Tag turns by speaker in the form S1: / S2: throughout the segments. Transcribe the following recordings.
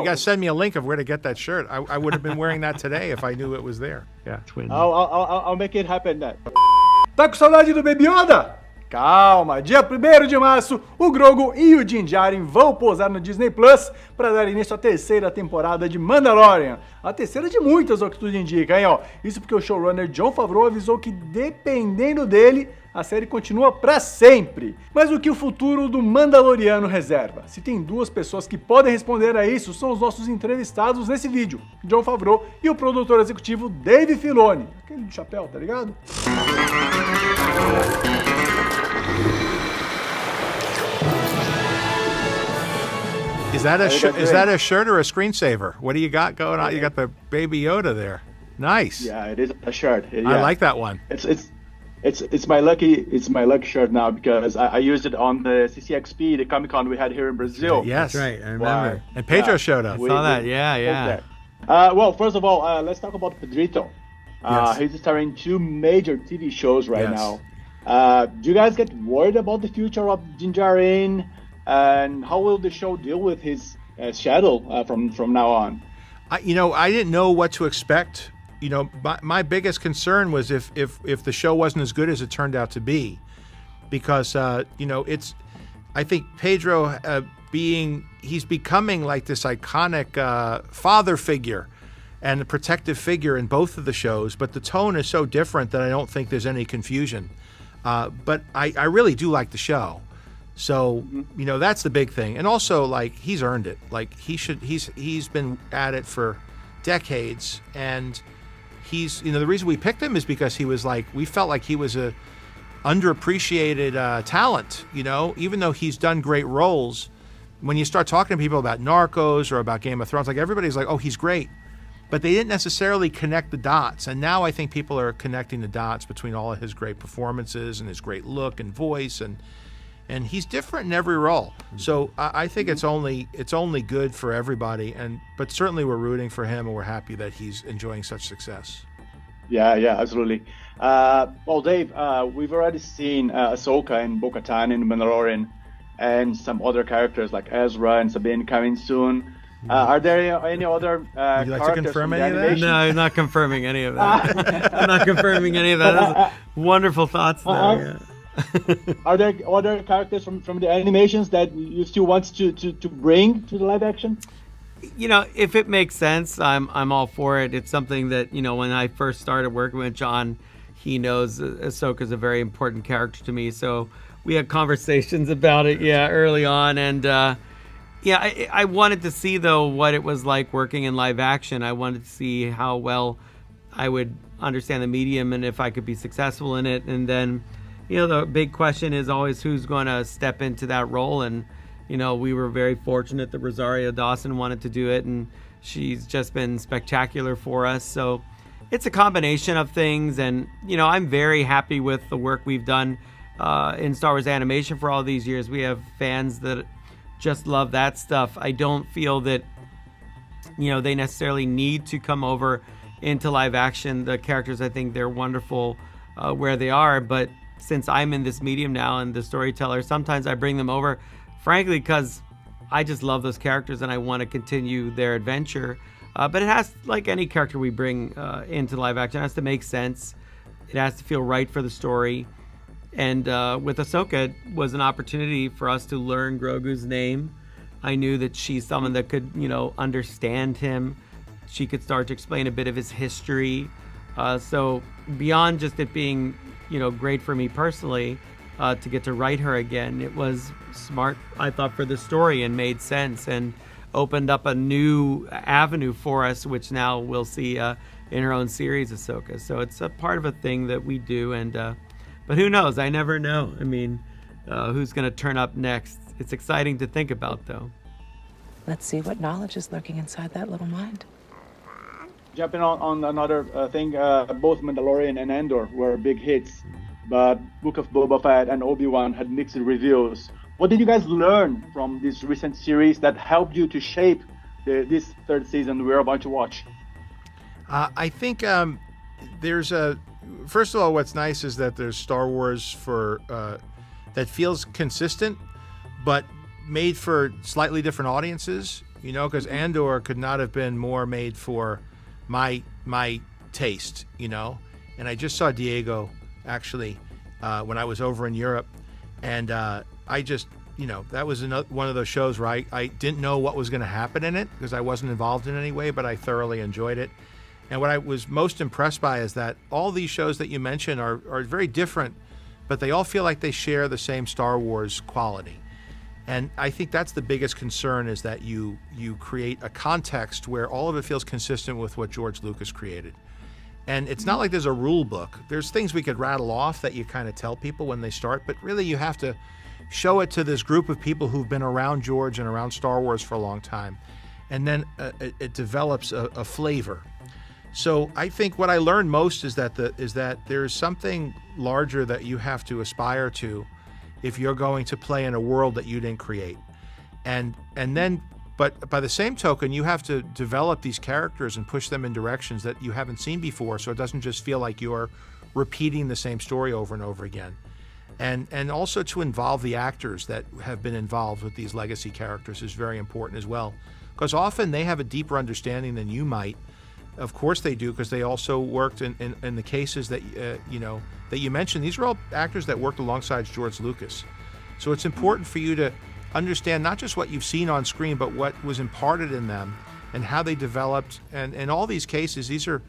S1: You gotta send me a link of where to get that shirt. I would have been wearing that today if I knew it was there. Yeah.
S2: I'll make it happen then.
S3: Tá com saudade do Baby Yoda? Calma, dia 1º de março, o Grogu e o Din Djarin vão pousar no Disney Plus para dar início à terceira temporada de Mandalorian. A terceira de muitas, ao que tudo indica, hein, ó. Isso porque o showrunner Jon Favreau avisou que, dependendo dele, a série continua para sempre. Mas o que o futuro do Mandaloriano reserva? Se tem duas pessoas que podem responder a isso, são os nossos entrevistados nesse vídeo, Jon Favreau e o produtor executivo Dave Filoni. Aquele de chapéu, tá ligado?
S1: Is that a shirt or a screensaver? What do you got going on? You got the Baby Yoda there. Nice.
S2: Yeah, it is a shirt. Yeah.
S1: I like that one.
S2: It's my lucky shirt now because I used it on the CCXP, the Comic Con we had here in Brazil.
S1: Yes,
S4: that's right. I remember.
S1: Wow. And Pedro showed up.
S4: I saw that. Yeah.
S2: Well, first of all, let's talk about Pedrito.
S1: Yes.
S2: He's starring 2 major TV shows right now. Do you guys get worried about the future of Din Djarin? And how will the show deal with his shadow from now on?
S1: I didn't know what to expect. My biggest concern was if the show wasn't as good as it turned out to be, because I think Pedro he's becoming like this iconic father figure and a protective figure in both of the shows, but the tone is so different that I don't think there's any confusion. But I really do like the show. So, that's the big thing. And also, like, he's earned it. Like, he's been at it for decades. And he's, the reason we picked him is because he was we felt like he was a underappreciated talent, even though he's done great roles. When you start talking to people about Narcos or about Game of Thrones, everybody's like, oh, he's great. But they didn't necessarily connect the dots. And now I think people are connecting the dots between all of his great performances and his great look and voice, and he's different in every role. So I think it's only good for everybody. But certainly we're rooting for him, and we're happy that he's enjoying such success.
S2: Yeah, absolutely. Well, Dave, we've already seen Ahsoka and Bo-Katan in Mandalorian, and some other characters like Ezra and Sabine coming soon. Are there any other
S1: Would you like to
S2: characters
S1: confirm
S2: from the
S1: any of that?
S2: animation?
S4: No, I'm not confirming any of that. I'm not confirming any of that. That's wonderful thoughts there. Yeah.
S2: Are there other characters from the animations that you still want to bring to the live action?
S4: If it makes sense, I'm all for it. It's something that, when I first started working with John, he knows Ahsoka's a very important character to me. So we had conversations about it, early on. And I wanted to see, though, what it was like working in live action. I wanted to see how well I would understand the medium and if I could be successful in it. And then, the big question is always who's going to step into that role. And, we were very fortunate that Rosario Dawson wanted to do it, and she's just been spectacular for us. So it's a combination of things. And, I'm very happy with the work we've done in Star Wars animation for all these years. We have fans that just love that stuff. I don't feel that, they necessarily need to come over into live action. The characters, I think they're wonderful where they are, but since I'm in this medium now and the storyteller, sometimes I bring them over, frankly, because I just love those characters and I want to continue their adventure. But it has, like any character we bring into live action, it has to make sense. It has to feel right for the story. And with Ahsoka, it was an opportunity for us to learn Grogu's name. I knew that she's someone that could, understand him. She could start to explain a bit of his history. So beyond just it being, great for me personally to get to write her again, it was smart, I thought, for the story and made sense and opened up a new avenue for us, which now we'll see in her own series, Ahsoka. So it's a part of a thing that we do. And but who knows? I never know. I mean, who's going to turn up next? It's exciting to think about, though.
S5: Let's see what knowledge is lurking inside that little mind.
S2: Jumping on another thing, both Mandalorian and Andor were big hits, but Book of Boba Fett and Obi-Wan had mixed reviews. What did you guys learn from this recent series that helped you to shape this third season we're about to watch?
S1: I think there's first of all, what's nice is that there's Star Wars for that feels consistent, but made for slightly different audiences. because Andor could not have been more made for my taste, And I just saw Diego actually when I was over in Europe, and I just, that was one of those shows where I didn't know what was going to happen in it because I wasn't involved in any way, but I thoroughly enjoyed it. And what I was most impressed by is that all these shows that you mentioned are very different, but they all feel like they share the same Star Wars quality. And I think that's the biggest concern, is that you create a context where all of it feels consistent with what George Lucas created. And it's not like there's a rule book. There's things we could rattle off that you kind of tell people when they start, but really you have to show it to this group of people who've been around George and around Star Wars for a long time. And then it develops a flavor. So I think what I learned most is that there's something larger that you have to aspire to if you're going to play in a world that you didn't create. But by the same token, you have to develop these characters and push them in directions that you haven't seen before, so it doesn't just feel like you're repeating the same story over and over again. And also to involve the actors that have been involved with these legacy characters is very important as well, because often they have a deeper understanding than you might. Of course they do, because they also worked in the cases that that you mentioned. These are all actors that worked alongside George Lucas. So it's important for you to understand not just what you've seen on screen, but what was imparted in them and how they developed. And in all these cases, these are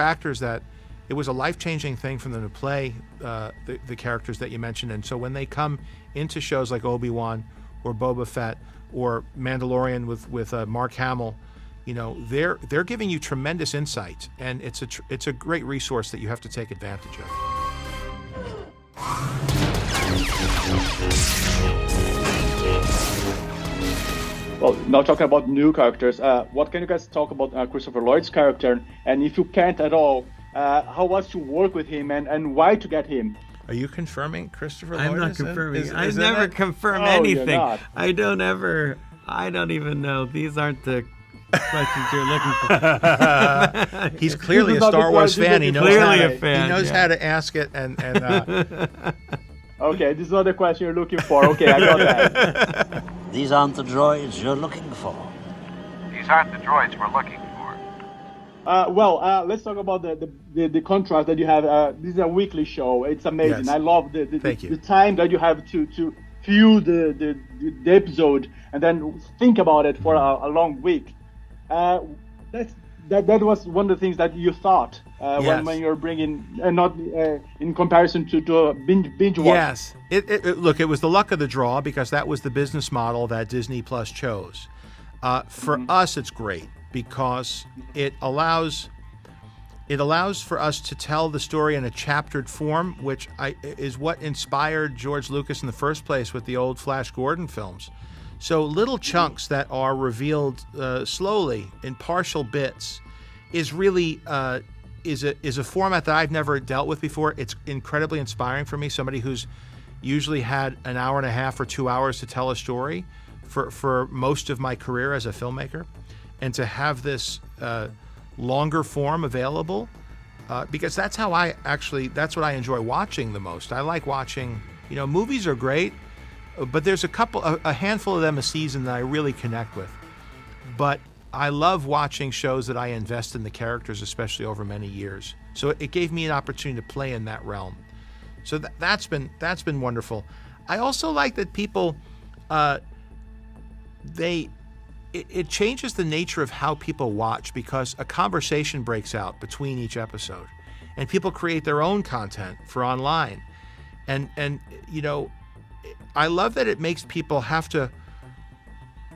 S1: actors that it was a life-changing thing for them to play the characters that you mentioned. And so when they come into shows like Obi-Wan or Boba Fett or Mandalorian with Mark Hamill, they're giving you tremendous insight, and it's a great resource that you have to take advantage of.
S2: Well, now talking about new characters, what can you guys talk about Christopher Lloyd's character? And if you can't at all, how was to work with him and why to get him?
S1: Are you confirming Christopher Lloyd?
S4: I'm not confirming. I
S1: is
S4: never
S1: it?
S4: confirm
S2: Oh, you're
S4: anything.
S2: not.
S4: I don't even know. These aren't the questions you're looking for.
S1: He's clearly a
S2: This is not
S1: Star
S2: the
S1: Wars
S2: question
S1: fan. He
S2: that
S1: knows
S2: you
S1: how
S4: Clearly
S1: to,
S4: a fan,
S1: he knows
S4: yeah.
S1: how to ask it, and
S2: Okay, this is not the question you're looking for. Okay, I got that.
S6: These aren't the droids you're looking for.
S7: These aren't the droids we're looking for.
S2: Let's talk about the contrast that you have. This is a weekly show. It's amazing.
S1: Yes.
S2: I love
S1: Thank you.
S2: the time that you have to view the episode and then think about it for a long week. That was one of the things that you thought
S1: Yes.
S2: when you're bringing, not in comparison to a binge watch.
S1: yes, look, it was the luck of the draw, because that was the business model that Disney Plus chose. For us, it's great because it allows for us to tell the story in a chaptered form, which is what inspired George Lucas in the first place with the old Flash Gordon films. So little chunks that are revealed slowly in partial bits is really is a format that I've never dealt with before. It's incredibly inspiring for me, somebody who's usually had an hour and a half or 2 hours to tell a story for most of my career as a filmmaker, and to have this longer form available, because that's what I enjoy watching the most. I like watching, movies are great, but there's a handful of them a season that I really connect with. But I love watching shows that I invest in the characters, especially over many years. So it gave me an opportunity to play in that realm. So that's been wonderful. I also like that people, it changes the nature of how people watch, because a conversation breaks out between each episode, and people create their own content for online. And I love that it makes people have to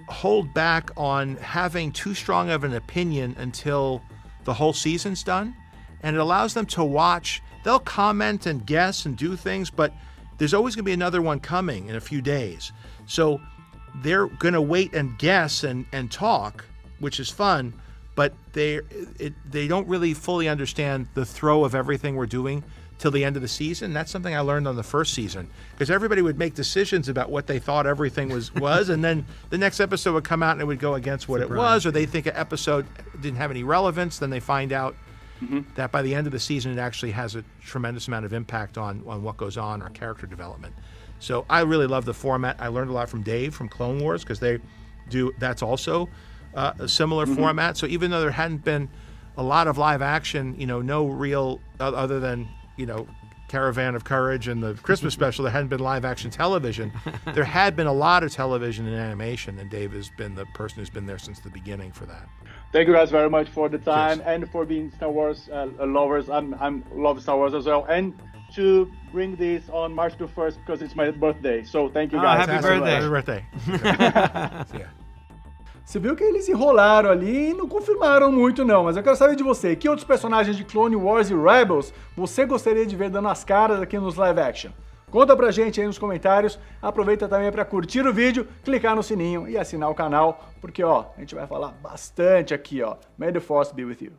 S1: hold back on having too strong of an opinion until the whole season's done, and it allows them to watch. They'll comment and guess and do things, but there's always going to be another one coming in a few days. So they're going to wait and guess and talk, which is fun, but they don't really fully understand the throw of everything we're doing till the end of the season. That's something I learned on the first season, because everybody would make decisions about what they thought everything was, and then the next episode would come out and it would go against what it was, or they think an episode didn't have any relevance. Then they find out that by the end of the season, it actually has a tremendous amount of impact on what goes on, our character development. So I really love the format. I learned a lot from Dave from Clone Wars, because they do. That's also a similar format. So even though there hadn't been a lot of live action, no real other than Caravan of Courage and the Christmas special, there hadn't been live action television. There had been a lot of television and animation, and Dave has been the person who's been there since the beginning for that.
S2: Thank you guys very much for the time.
S1: Cheers.
S2: And for being Star Wars lovers. I'm love Star Wars as well. And to bring this on March 21st because it's my birthday. So thank you guys.
S4: Happy birthday.
S1: Happy birthday. Yeah.
S3: Você viu que eles enrolaram ali e não confirmaram muito não, mas eu quero saber de você, que outros personagens de Clone Wars e Rebels você gostaria de ver dando as caras aqui nos live action? Conta pra gente aí nos comentários, aproveita também para curtir o vídeo, clicar no sininho e assinar o canal, porque a gente vai falar bastante aqui, May the Force be with you.